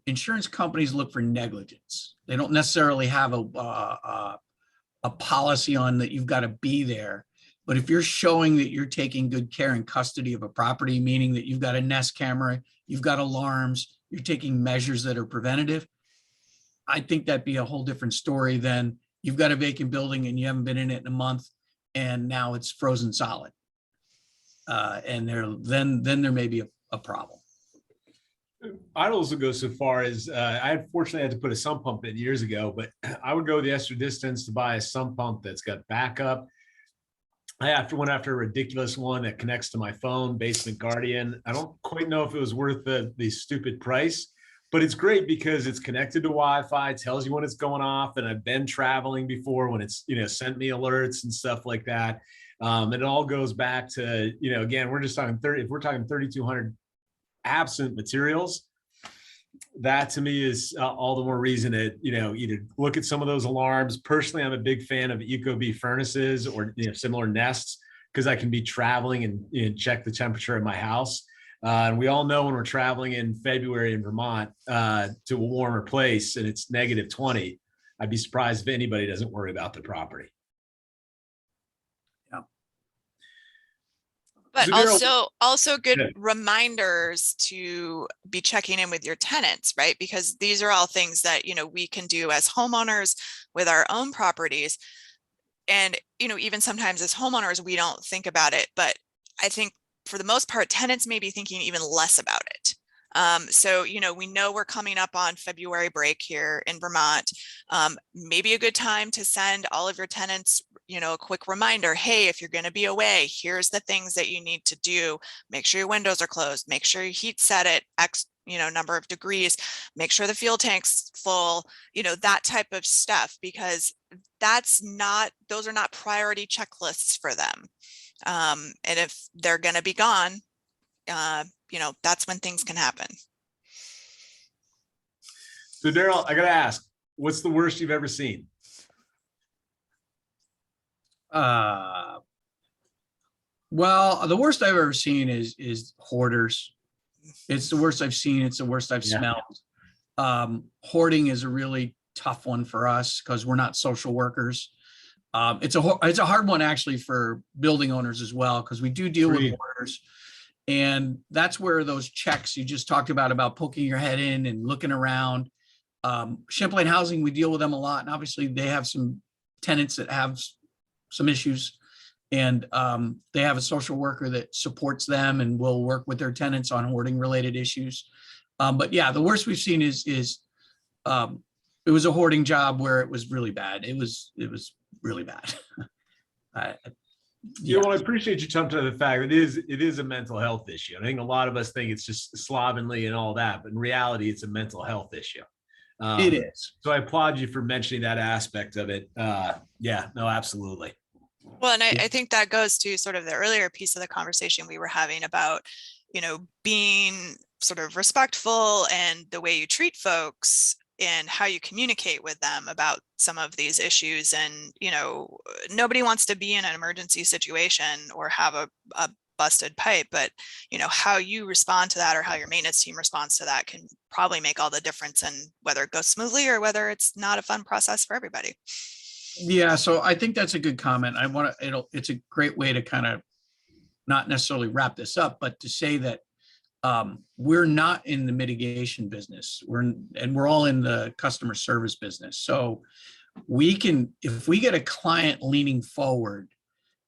insurance companies look for negligence. They don't necessarily have a policy on that you've got to be there. But if you're showing that you're taking good care and custody of a property, meaning that you've got a Nest camera, you've got alarms, you're taking measures that are preventative, I think that'd be a whole different story than you've got a vacant building and you haven't been in it in a month and now it's frozen solid. And then there may be a problem. I'd also go so far as I fortunately had to put a sump pump in years ago, but I would go the extra distance to buy a sump pump that's got backup. I went after a ridiculous one that connects to my phone, Basement Guardian. I don't quite know if it was worth the stupid price, but it's great because it's connected to Wi-Fi, tells you when it's going off. And I've been traveling before when it's, sent me alerts and stuff like that. It all goes back to, again, we're just talking if we're talking 3,200 absent materials, that to me is all the more reason to, either look at some of those alarms. Personally, I'm a big fan of Ecobee furnaces or similar Nests because I can be traveling and check the temperature of my house. And we all know when we're traveling in February in Vermont to a warmer place and it's -20, I'd be surprised if anybody doesn't worry about the property. But So also good Yeah. reminders to be checking in with your tenants, right? Because these are all things that, we can do as homeowners with our own properties. And, even sometimes as homeowners, we don't think about it, but I think for the most part, tenants may be thinking even less about it. So, we know we're coming up on February break here in Vermont. Maybe a good time to send all of your tenants, a quick reminder, hey, if you're going to be away, here's the things that you need to do. Make sure your windows are closed, make sure your heat set at X, number of degrees, make sure the fuel tank's full, that type of stuff, because those are not priority checklists for them. And if they're going to be gone, that's when things can happen. So Daryl, I got to ask, what's the worst you've ever seen? Well, the worst I've ever seen is hoarders. It's the worst I've seen. It's the worst I've smelled. Hoarding is a really tough one for us because we're not social workers. It's a hard one actually for building owners as well, because we do deal with hoarders. And that's where those checks you just talked about poking your head in and looking around. Champlain Housing, we deal with them a lot. And obviously they have some tenants that have some issues. And they have a social worker that supports them and will work with their tenants on hoarding related issues. But yeah, the worst we've seen is it was a hoarding job where it was really bad. It was really bad. Well, I appreciate you jumping to the fact that it is a mental health issue. I think a lot of us think it's just slovenly and all that, but in reality, it's a mental health issue. It is. So I applaud you for mentioning that aspect of it. Yeah, no, absolutely. Well, and I think that goes to sort of the earlier piece of the conversation we were having about, being sort of respectful and the way you treat folks and how you communicate with them about some of these issues. And, nobody wants to be in an emergency situation or have a busted pipe, but, how you respond to that or how your maintenance team responds to that can probably make all the difference in whether it goes smoothly or whether it's not a fun process for everybody. Yeah, so I think that's a good comment. It's a great way to kind of not necessarily wrap this up, but to say that we're not in the mitigation business. We're all in the customer service business. So if we get a client leaning forward,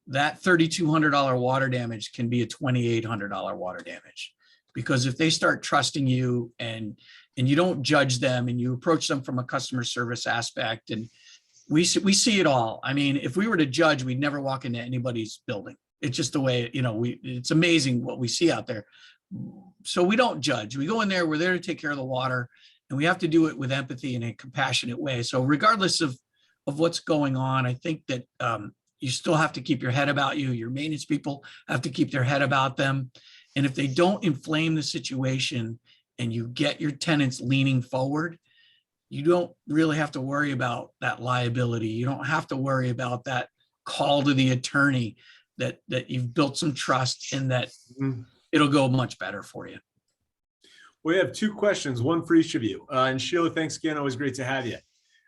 that $3,200 water damage can be a $2,800 water damage, because if they start trusting you and you don't judge them and you approach them from a customer service aspect, and we see it all. I mean, if we were to judge, we'd never walk into anybody's building. It's just the way, it's amazing what we see out there. So we don't judge. We go in there, we're there to take care of the water, and we have to do it with empathy and in a compassionate way. So regardless of what's going on, I think that you still have to keep your head about you. Your maintenance people have to keep their head about them. And if they don't inflame the situation and you get your tenants leaning forward, you don't really have to worry about that liability. You don't have to worry about that call to the attorney, that you've built some trust and that it'll go much better for you. We have two questions, one for each of you. And Sheila, thanks again. Always great to have you.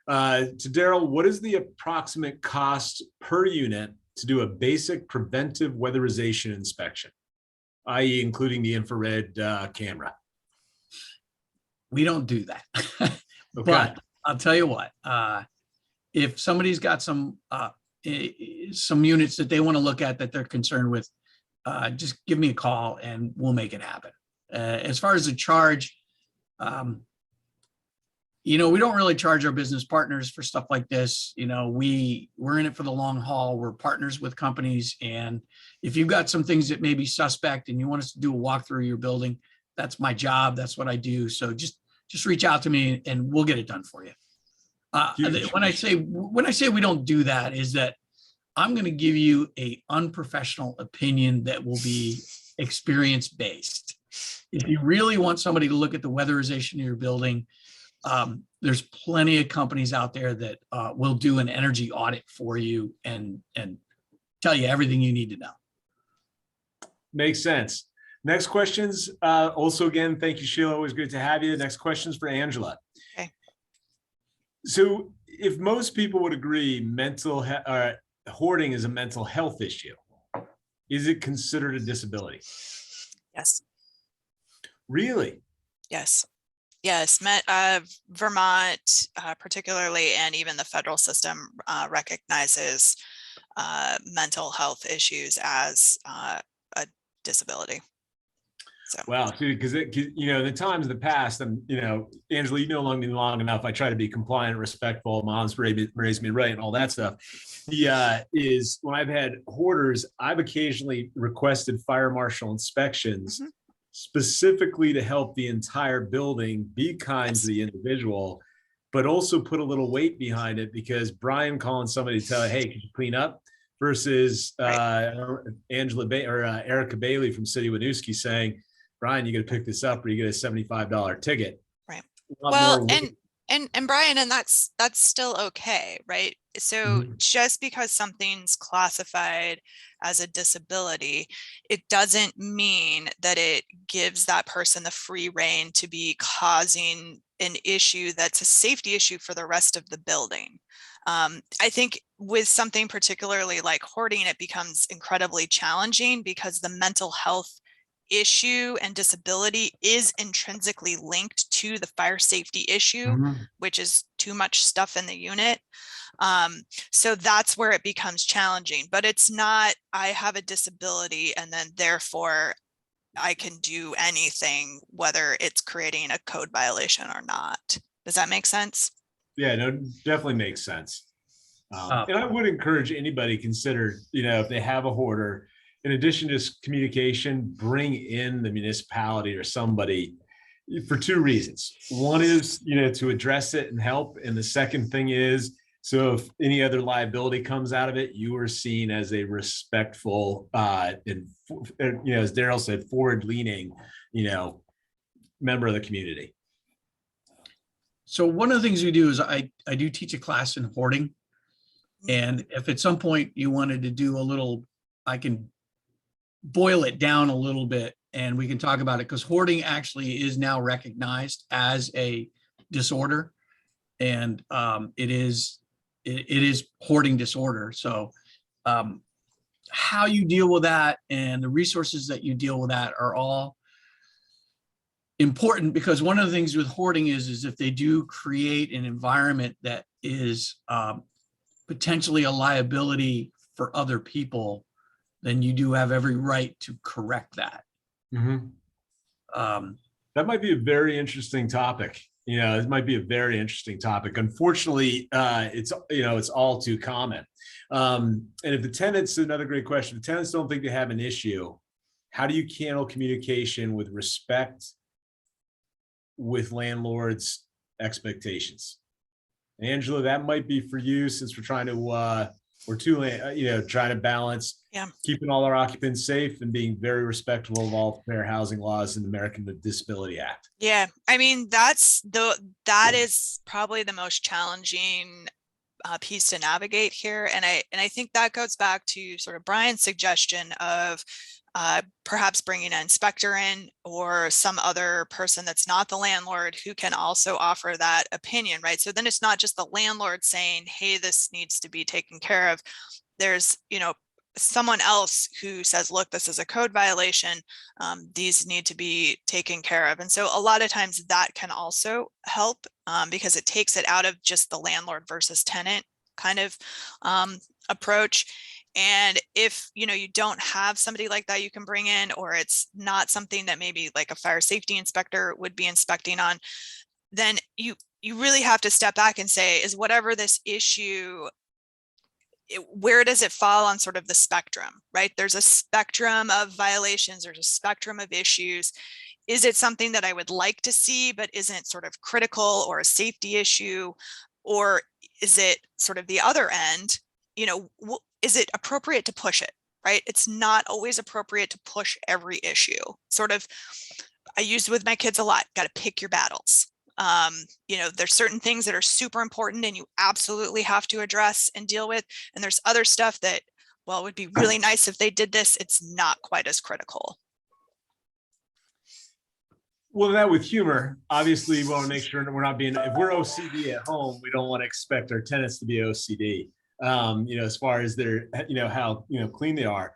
To Daryl, what is the approximate cost per unit to do a basic preventive weatherization inspection, i.e. including the infrared camera? We don't do that. Okay. But I'll tell you what, if somebody's got some units that they want to look at that they're concerned with, just give me a call and we'll make it happen. As far as the charge, we don't really charge our business partners for stuff like this. We're in it for the long haul. We're partners with companies. And if you've got some things that may be suspect and you want us to do a walkthrough of your building, that's my job. That's what I do. So just reach out to me and we'll get it done for you. When I say we don't do that, is that I'm going to give you a unprofessional opinion that will be experience based. If you really want somebody to look at the weatherization of your building, there's plenty of companies out there that will do an energy audit for you and tell you everything you need to know. Makes sense. Next questions. Also, again, thank you, Sheila. Always good to have you. Next questions for Angela. Okay. So if most people would agree hoarding is a mental health issue, is it considered a disability? Yes. Really? Yes. Yes. Vermont, particularly, and even the federal system recognizes mental health issues as a disability. So. Wow, because the times of the past, and Angela, you know me long enough. I try to be compliant, respectful. Mom's raised me right, and all that stuff. Is when I've had hoarders, I've occasionally requested fire marshal inspections, specifically to help the entire building be kind to the individual, but also put a little weight behind it, because Brian calling somebody to tell, hey, could you clean up, versus Erica Bailey from City Winooski saying, Brian, you got to pick this up or you get a $75 ticket. Right. Well, and Brian, and that's still okay, right? So just because something's classified as a disability, it doesn't mean that it gives that person the free rein to be causing an issue that's a safety issue for the rest of the building. I think with something particularly like hoarding, it becomes incredibly challenging because the mental health issue and disability is intrinsically linked to the fire safety issue, which is too much stuff in the unit. So that's where it becomes challenging, but it's not, I have a disability and then therefore I can do anything, whether it's creating a code violation or not. Does that make sense? Yeah, no, definitely makes sense. And I would encourage anybody consider, if they have a hoarder, in addition to communication, bring in the municipality or somebody for two reasons. One is, to address it and help. And the second thing is, so if any other liability comes out of it, you are seen as a respectful, and as Daryl said, forward-leaning, member of the community. So one of the things we do is I do teach a class in hoarding. And if at some point you wanted to do a little, I can boil it down a little bit and we can talk about it, because hoarding actually is now recognized as a disorder, and it is hoarding disorder. So how you deal with that and the resources that you deal with that are all important, because one of the things with hoarding is if they do create an environment that is potentially a liability for other people, then you do have every right to correct that. That might be a very interesting topic. It might be a very interesting topic. Unfortunately, it's all too common. And if the tenants, another great question, if the tenants don't think they have an issue, how do you handle communication with respect with landlords' expectations? Angela, that might be for you, since we're trying to We're too, trying to balance Yeah. keeping all our occupants safe and being very respectful of all fair housing laws in the American with Disability Act. Yeah. I mean, that is probably the most challenging piece to navigate here. And I think that goes back to sort of Brian's suggestion of perhaps bringing an inspector in or some other person that's not the landlord who can also offer that opinion, right? So then it's not just the landlord saying, hey, this needs to be taken care of. There's, someone else who says, look, this is a code violation. These need to be taken care of. And so a lot of times that can also help because it takes it out of just the landlord versus tenant kind of approach. And if, you don't have somebody like that you can bring in, or it's not something that maybe like a fire safety inspector would be inspecting on, then you really have to step back and say, is whatever this issue, where does it fall on sort of the spectrum, right? There's a spectrum of violations, there's a spectrum of issues. Is it something that I would like to see, but isn't sort of critical or a safety issue? Or is it sort of the other end? Is it appropriate to push it, right? It's not always appropriate to push every issue. Sort of, I use with my kids a lot, got to pick your battles. There's certain things that are super important and you absolutely have to address and deal with. And there's other stuff that, well, it would be really nice if they did this. It's not quite as critical. Well, that with humor, obviously we want to make sure that we're not being, if we're OCD at home, we don't want to expect our tenants to be OCD. As far as their, how, clean they are.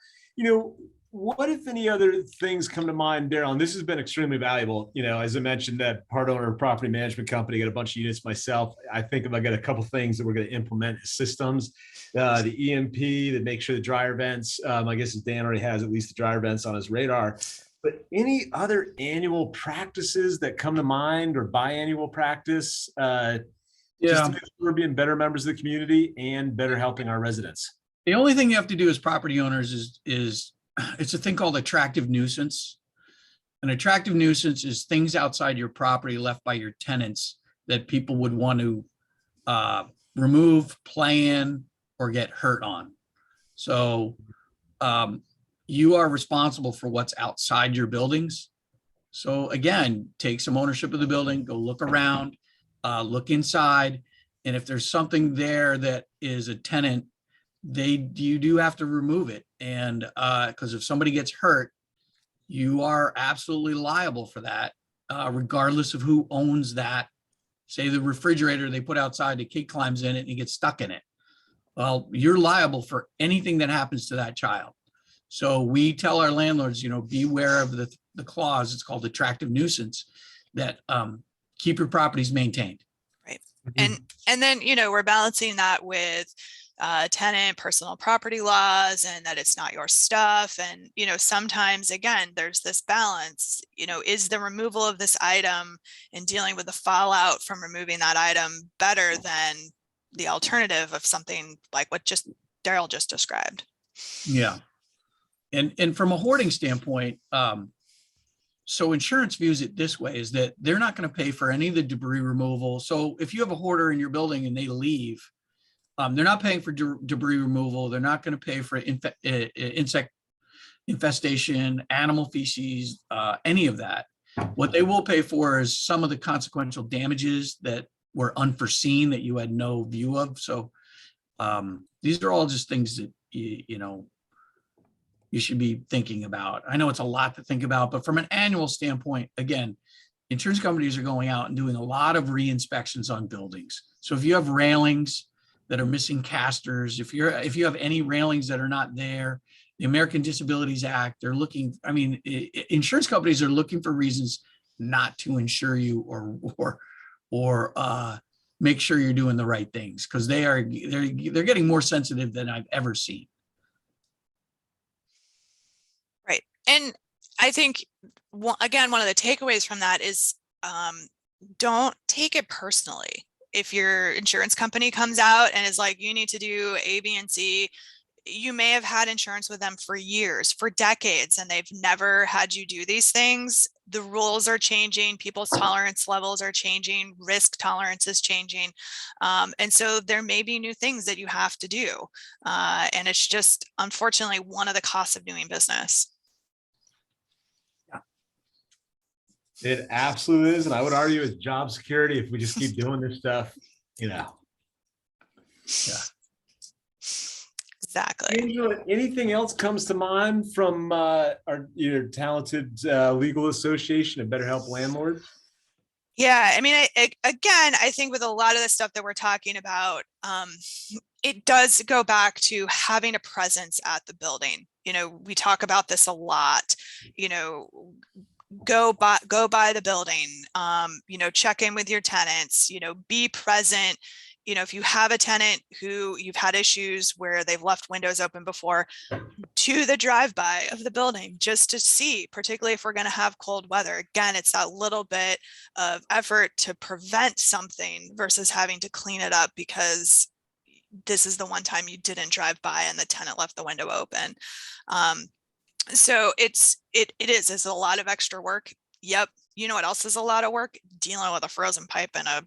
What if any other things come to mind, Daryl? And this has been extremely valuable. As I mentioned, that part owner of property management company, got a bunch of units myself. I think if I got a couple things that we're going to implement as systems, the EMP that make sure the dryer vents, I guess Dan already has at least the dryer vents on his radar. But any other annual practices that come to mind or biannual practice? Just to make sure we're being better members of the community and better helping our residents. The only thing you have to do as property owners is it's a thing called attractive nuisance. An attractive nuisance is things outside your property left by your tenants that people would want to remove, plan, or get hurt on. So you are responsible for what's outside your buildings. So again, take some ownership of the building, go look around, look inside. And if there's something there that is a tenant, you do have to remove it. And because if somebody gets hurt, you are absolutely liable for that, regardless of who owns that. Say the refrigerator they put outside, the kid climbs in it and he gets stuck in it. Well, you're liable for anything that happens to that child. So we tell our landlords, beware of the clause. It's called attractive nuisance, that keep your properties maintained. Right. And then, we're balancing that with tenant personal property laws and that it's not your stuff. And, sometimes, again, there's this balance, is the removal of this item and dealing with the fallout from removing that item better than the alternative of something like what Daryl just described? Yeah. And from a hoarding standpoint, so insurance views it this way, is that they're not going to pay for any of the debris removal. So if you have a hoarder in your building and they leave, they're not paying for debris removal. They're not going to pay for insect infestation, animal feces, any of that. What they will pay for is some of the consequential damages that were unforeseen that you had no view of. So these are all just things that, you should be thinking about. I know it's a lot to think about, but from an annual standpoint, again, insurance companies are going out and doing a lot of re-inspections on buildings. So if you have railings that are missing casters, if you have any railings that are not there, the American Disabilities Act, they're looking, insurance companies are looking for reasons not to insure you or make sure you're doing the right things, because they're getting more sensitive than I've ever seen. Right. And I think, again, one of the takeaways from that is don't take it personally. If your insurance company comes out and is like, you need to do A, B, and C, you may have had insurance with them for years, for decades, and they've never had you do these things. the rules are changing, people's tolerance levels are changing, risk tolerance is changing. And so there may be new things that you have to do. And it's just, unfortunately, one of the costs of doing business. It absolutely is. And I would argue it's job security if we just keep doing this stuff, you know. Yeah. Exactly. Angela, anything else comes to mind from our talented legal association of Better Help Landlords? Yeah, I mean, again, I think with a lot of the stuff that we're talking about, it does go back to having a presence at the building. You know, we talk about this a lot, you know, go by the building, you know, check in with your tenants, you know, be present. You know, if you have a tenant who you've had issues where they've left windows open before, to the drive-by of the building just to see, particularly if we're going to have cold weather. Again, it's that little bit of effort to prevent something versus having to clean it up because this is the one time you didn't drive by and the tenant left the window open. So it's a lot of extra work. Yep. You know what else is a lot of work? Dealing with a frozen pipe in a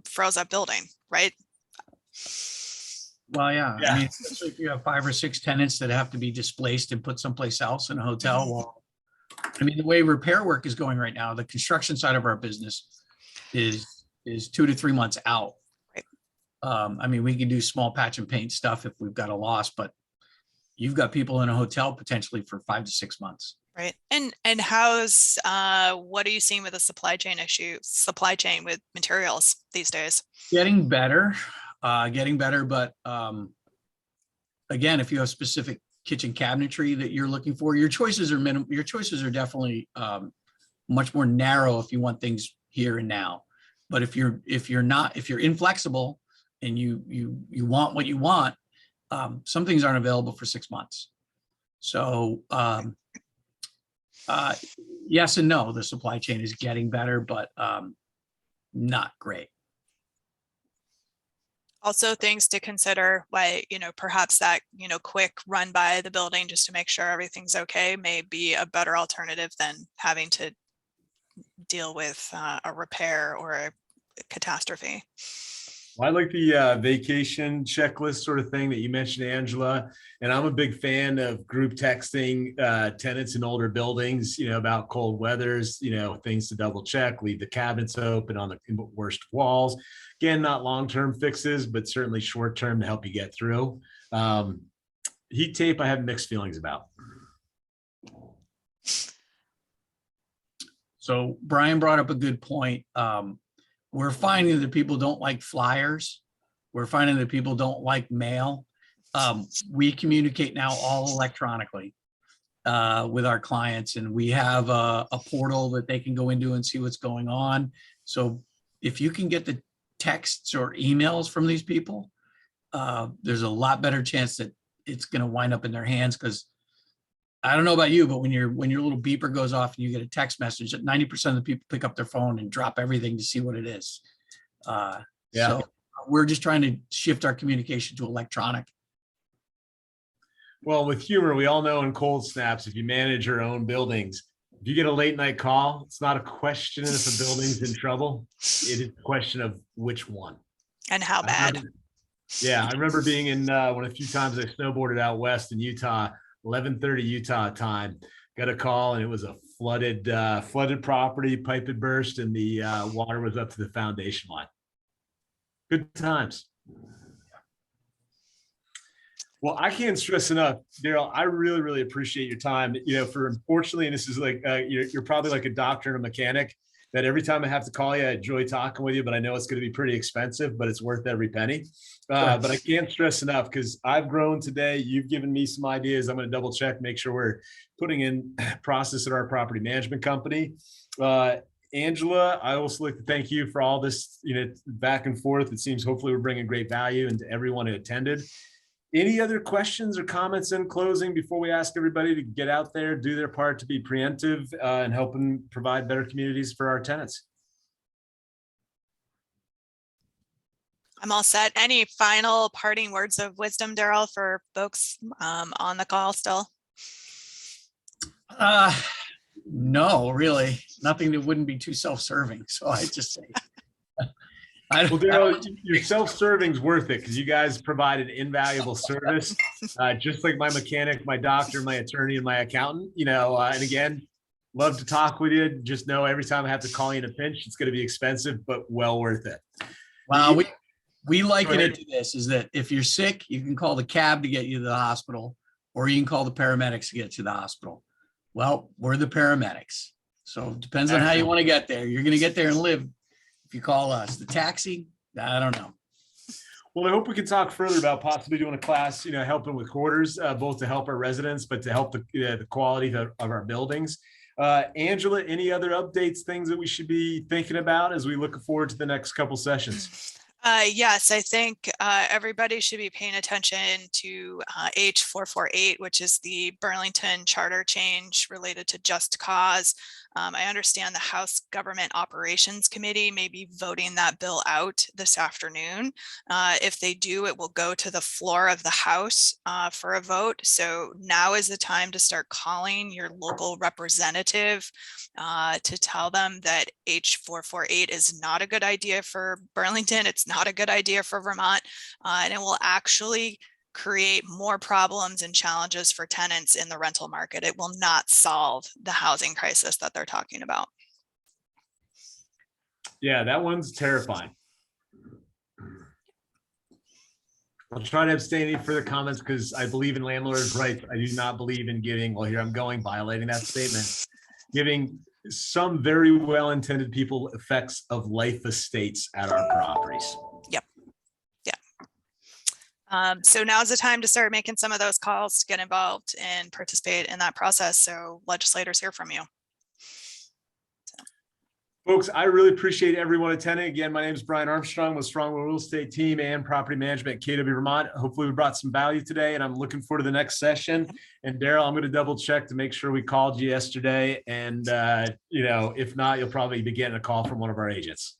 froze up building, right? Well, yeah. Yeah. I mean, especially if you have 5 or 6 tenants that have to be displaced and put someplace else in a hotel. Well, I mean, the way repair work is going right now, the construction side of our business is 2 to 3 months out. Right. I mean, we can do small patch and paint stuff if we've got a loss, but you've got people in a hotel potentially for 5 to 6 months. Right. And how's what are you seeing with the supply chain with materials these days? Getting better, but again, if you have specific kitchen cabinetry that you're looking for, your choices are definitely much more narrow if you want things here and now. But if you're inflexible and you want what you want, some things aren't available for 6 months. So yes and no, the supply chain is getting better, but not great. Also things to consider, why, you know, perhaps that, you know, quick run by the building just to make sure everything's okay may be a better alternative than having to deal with a repair or a catastrophe. Well, I like the vacation checklist sort of thing that you mentioned, Angela. And I'm a big fan of group texting tenants in older buildings, you know, about cold weathers, you know, things to double check, leave the cabinets open on the worst walls. Again, not long-term fixes, but certainly short-term to help you get through. Heat tape, I have mixed feelings about. So Brian brought up a good point. We're finding that people don't like flyers. We're finding that people don't like mail. We communicate now all electronically with our clients, and we have a portal that they can go into and see what's going on. So if you can get the texts or emails from these people, there's a lot better chance that it's going to wind up in their hands. Because I don't know about you, but when your little beeper goes off and you get a text message, that 90% of the people pick up their phone and drop everything to see what it is. So we're just trying to shift our communication to electronic. Well, with humor, we all know in cold snaps, if you manage your own buildings, if you get a late night call, it's not a question if a building's in trouble. It is a question of which one. And how bad. I remember being in one of the few times I snowboarded out west in Utah, 11:30 Utah time, got a call and it was a flooded property, pipe had burst and the water was up to the foundation line. Good times. Well, I can't stress enough, Daryl, I really, really appreciate your time. You know, unfortunately, and this is like, you're probably like a doctor and a mechanic, that every time I have to call you, I enjoy talking with you, but I know it's going to be pretty expensive, but it's worth every penny. But I can't stress enough because I've grown today. You've given me some ideas. I'm going to double check, make sure we're putting in process at our property management company. Angela, I also like to thank you for all this, you know, back and forth. It seems hopefully we're bringing great value into everyone who attended. Any other questions or comments in closing before we ask everybody to get out there, do their part to be preemptive and helping provide better communities for our tenants? I'm all set. Any final parting words of wisdom, Daryl, for folks on the call still? No, really, nothing that wouldn't be too self-serving. So I just say, I Well, don't, Daryl, your self-serving's worth it because you guys provide an invaluable service, just like my mechanic, my doctor, my attorney, and my accountant. And again, love to talk with you. Just know every time I have to call you in a pinch, it's going to be expensive, but well worth it. Well, we liken ahead. it to this, is that if you're sick, you can call the cab to get you to the hospital, or you can call the paramedics to get you to the hospital. Well, we're the paramedics. So it depends on how you want to get there. You're going to get there and live if you call us. The taxi, I don't know. Well, I hope we can talk further about possibly doing a class, helping with quarters, both to help our residents, but to help the quality of our buildings. Angela, any other updates, things that we should be thinking about as we look forward to the next couple sessions? Yes, I think everybody should be paying attention to H448, which is the Burlington charter change related to just cause. I understand the House Government Operations Committee may be voting that bill out this afternoon. If they do, it will go to the floor of the House for a vote. So now is the time to start calling your local representative to tell them that H448 is not a good idea for Burlington. It's not a good idea for Vermont, and it will actually create more problems and challenges for tenants in the rental market. It will not solve the housing crisis that they're talking about. Yeah, that one's terrifying. I'll try to abstain any further comments because I believe in landlords' rights. I do not believe in giving, well, here I'm going, violating that statement, giving some very well-intended people effects of life estates at our properties. Yep. Yeah. So now's the time to start making some of those calls to get involved and participate in that process. So legislators hear from you. Folks, I really appreciate everyone attending. Again, my name is Brian Armstrong with Strongwell Real Estate Team and Property Management at KW Vermont. Hopefully we brought some value today, and I'm looking forward to the next session. And Daryl, I'm going to double check to make sure we called you yesterday. And, if not, you'll probably be getting a call from one of our agents.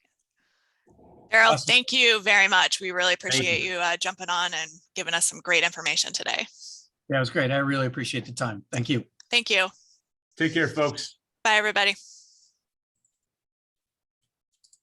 Daryl, Awesome. Thank you very much. We really appreciate you jumping on and giving us some great information today. Yeah, it was great. I really appreciate the time. Thank you. Thank you. Take care, folks. Bye, everybody.